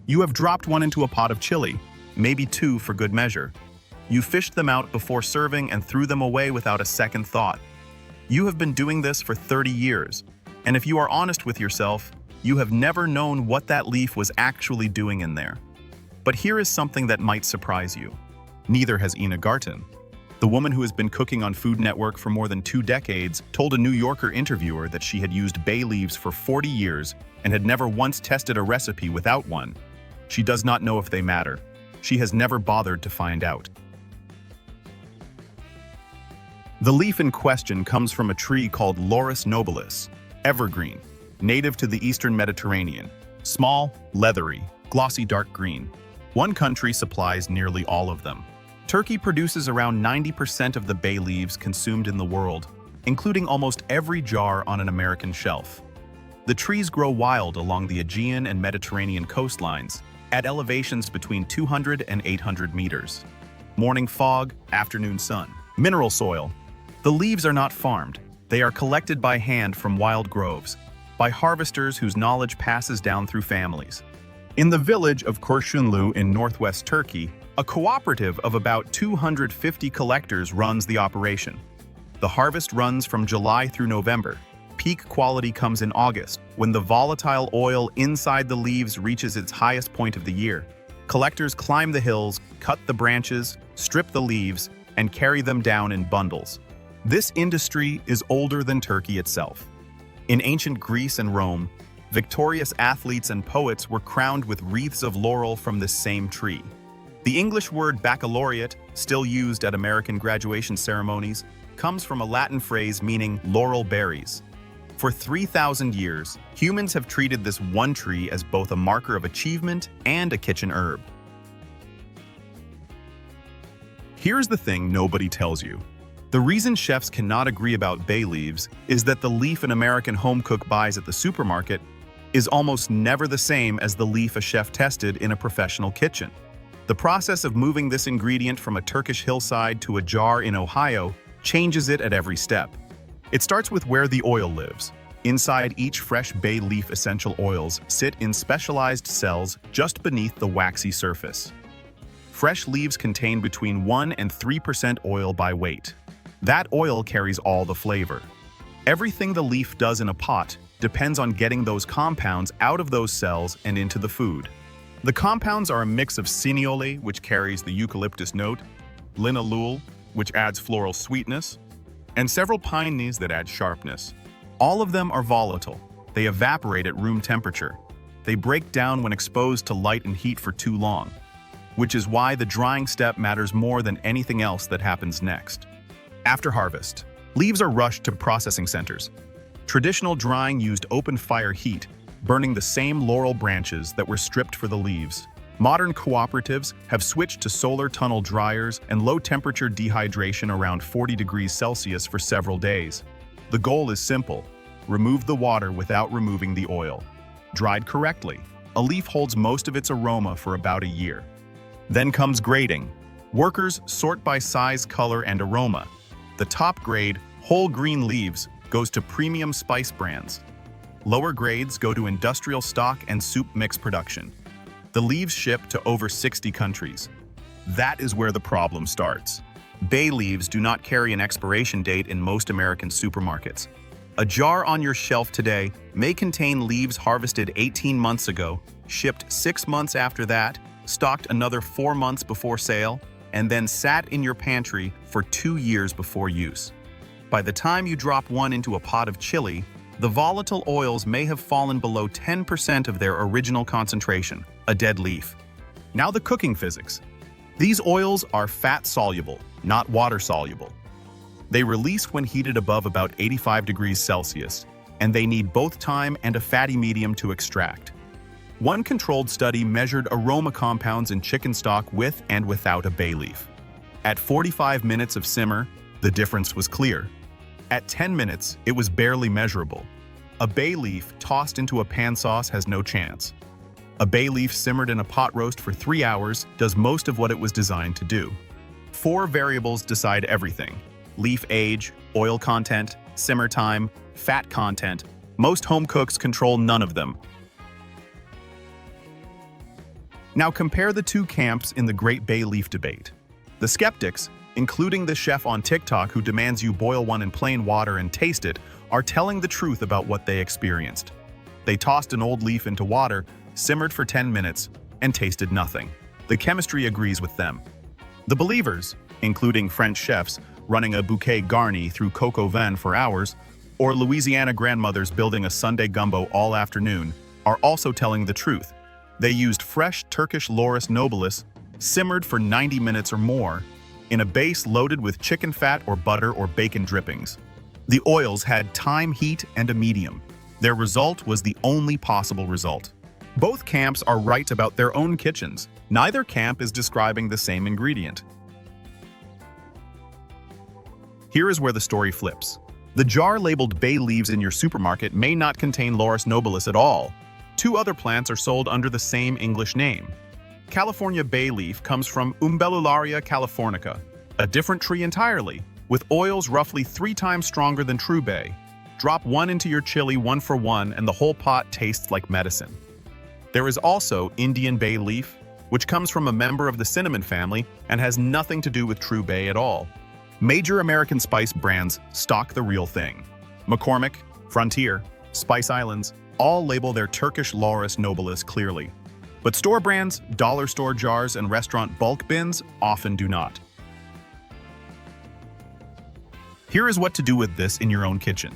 You have dropped one into a pot of chili, maybe two for good measure. You fished them out before serving and threw them away without a second thought. You have been doing this for 30 years, and if you are honest with yourself, you have never known what that leaf was actually doing in there. But here is something that might surprise you. Neither has Ina Garten. The woman who has been cooking on Food Network for more than 2 decades told a New Yorker interviewer that she had used bay leaves for 40 years and had never once tested a recipe without one. She does not know if they matter. She has never bothered to find out. The leaf in question comes from a tree called Laurus nobilis, evergreen, native to the eastern Mediterranean. Small, leathery, glossy dark green. One country supplies nearly all of them. Turkey produces around 90% of the bay leaves consumed in the world, including almost every jar on an American shelf. The trees grow wild along the Aegean and Mediterranean coastlines, at elevations between 200 and 800 meters. Morning fog, afternoon sun. Mineral soil. The leaves are not farmed. They are collected by hand from wild groves, by harvesters whose knowledge passes down through families. In the village of Kurşunlu in northwest Turkey, a cooperative of about 250 collectors runs the operation. The harvest runs from July through November. Peak quality comes in August, when the volatile oil inside the leaves reaches its highest point of the year. Collectors climb the hills, cut the branches, strip the leaves, and carry them down in bundles. This industry is older than Turkey itself. In ancient Greece and Rome, victorious athletes and poets were crowned with wreaths of laurel from this same tree. The English word baccalaureate, still used at American graduation ceremonies, comes from a Latin phrase meaning laurel berries. For 3,000 years, humans have treated this one tree as both a marker of achievement and a kitchen herb. Here's the thing nobody tells you. The reason chefs cannot agree about bay leaves is that the leaf an American home cook buys at the supermarket is almost never the same as the leaf a chef tested in a professional kitchen. The process of moving this ingredient from a Turkish hillside to a jar in Ohio changes it at every step. It starts with where the oil lives. Inside each fresh bay leaf, essential oils sit in specialized cells just beneath the waxy surface. Fresh leaves contain between 1 and 3% oil by weight. That oil carries all the flavor. Everything the leaf does in a pot depends on getting those compounds out of those cells and into the food. The compounds are a mix of cineole, which carries the eucalyptus note, linalool, which adds floral sweetness, and several pinene that add sharpness. All of them are volatile. They evaporate at room temperature. They break down when exposed to light and heat for too long, which is why the drying step matters more than anything else that happens next. After harvest, leaves are rushed to processing centers. Traditional drying used open fire heat, burning the same laurel branches that were stripped for the leaves. Modern cooperatives have switched to solar tunnel dryers and low-temperature dehydration around 40 degrees Celsius for several days. The goal is simple: remove the water without removing the oil. Dried correctly, a leaf holds most of its aroma for about a year. Then comes grading. Workers sort by size, color, and aroma. The top grade, whole green leaves, goes to premium spice brands. Lower grades go to industrial stock and soup mix production. The leaves ship to over 60 countries. That is where the problem starts. Bay leaves do not carry an expiration date in most American supermarkets. A jar on your shelf today may contain leaves harvested 18 months ago, shipped 6 months after that, stocked another 4 months before sale, and then sat in your pantry for 2 years before use. By the time you drop one into a pot of chili, the volatile oils may have fallen below 10% of their original concentration, a dead leaf. Now the cooking physics. These oils are fat-soluble, not water-soluble. They release when heated above about 85 degrees Celsius, and they need both time and a fatty medium to extract. One controlled study measured aroma compounds in chicken stock with and without a bay leaf. At 45 minutes of simmer, the difference was clear. At 10 minutes, it was barely measurable. A bay leaf tossed into a pan sauce has no chance. A bay leaf simmered in a pot roast for 3 hours does most of what it was designed to do. 4 variables decide everything: leaf age, oil content, simmer time, fat content. Most home cooks control none of them. Now compare the two camps in the Great Bay Leaf debate. The skeptics, including the chef on TikTok who demands you boil one in plain water and taste it, are telling the truth about what they experienced. They tossed an old leaf into water, simmered for 10 minutes, and tasted nothing. The chemistry agrees with them. The believers, including French chefs running a bouquet garni through coq au vin for hours, or Louisiana grandmothers building a Sunday gumbo all afternoon, are also telling the truth. They used fresh Turkish Laurus nobilis, simmered for 90 minutes or more, in a base loaded with chicken fat or butter or bacon drippings. The oils had thyme, heat, and a medium. Their result was the only possible result. Both camps are right about their own kitchens. Neither camp is describing the same ingredient. Here is where the story flips. The jar labeled bay leaves in your supermarket may not contain Laurus nobilis at all. Two other plants are sold under the same English name. California bay leaf comes from Umbellularia californica, a different tree entirely, with oils roughly 3 times stronger than true bay. Drop one into your chili 1 for 1 and the whole pot tastes like medicine. There is also Indian bay leaf, which comes from a member of the cinnamon family and has nothing to do with true bay at all. Major American spice brands stock the real thing. McCormick, Frontier, Spice Islands all label their Turkish Laurus nobilis clearly. But store brands, dollar store jars, and restaurant bulk bins often do not. Here is what to do with this in your own kitchen.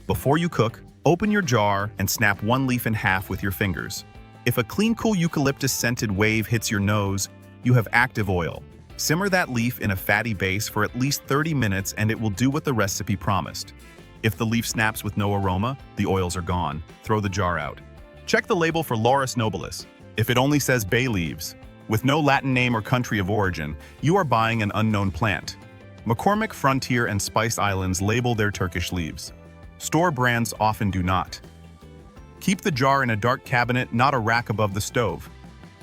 Before you cook, open your jar and snap one leaf in half with your fingers. If a clean, cool eucalyptus-scented wave hits your nose, you have active oil. Simmer that leaf in a fatty base for at least 30 minutes and it will do what the recipe promised. If the leaf snaps with no aroma, the oils are gone. Throw the jar out. Check the label for Laurus nobilis. If it only says bay leaves, with no Latin name or country of origin, you are buying an unknown plant. McCormick, Frontier, and Spice Islands label their Turkish leaves. Store brands often do not. Keep the jar in a dark cabinet, not a rack above the stove.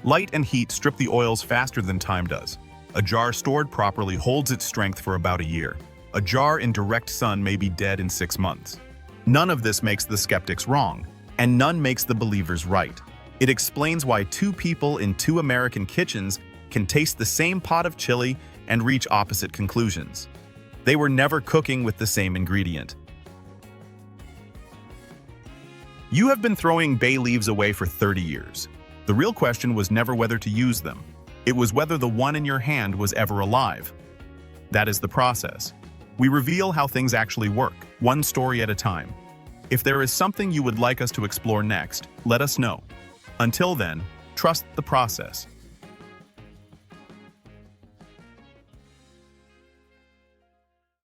Light and heat strip the oils faster than time does. A jar stored properly holds its strength for about a year. A jar in direct sun may be dead in 6 months. None of this makes the skeptics wrong, and none makes the believers right. It explains why two people in two American kitchens can taste the same pot of chili and reach opposite conclusions. They were never cooking with the same ingredient. You have been throwing bay leaves away for 30 years. The real question was never whether to use them. It was whether the one in your hand was ever alive. That is the process. We reveal how things actually work, one story at a time. If there is something you would like us to explore next, let us know. Until then, trust the process.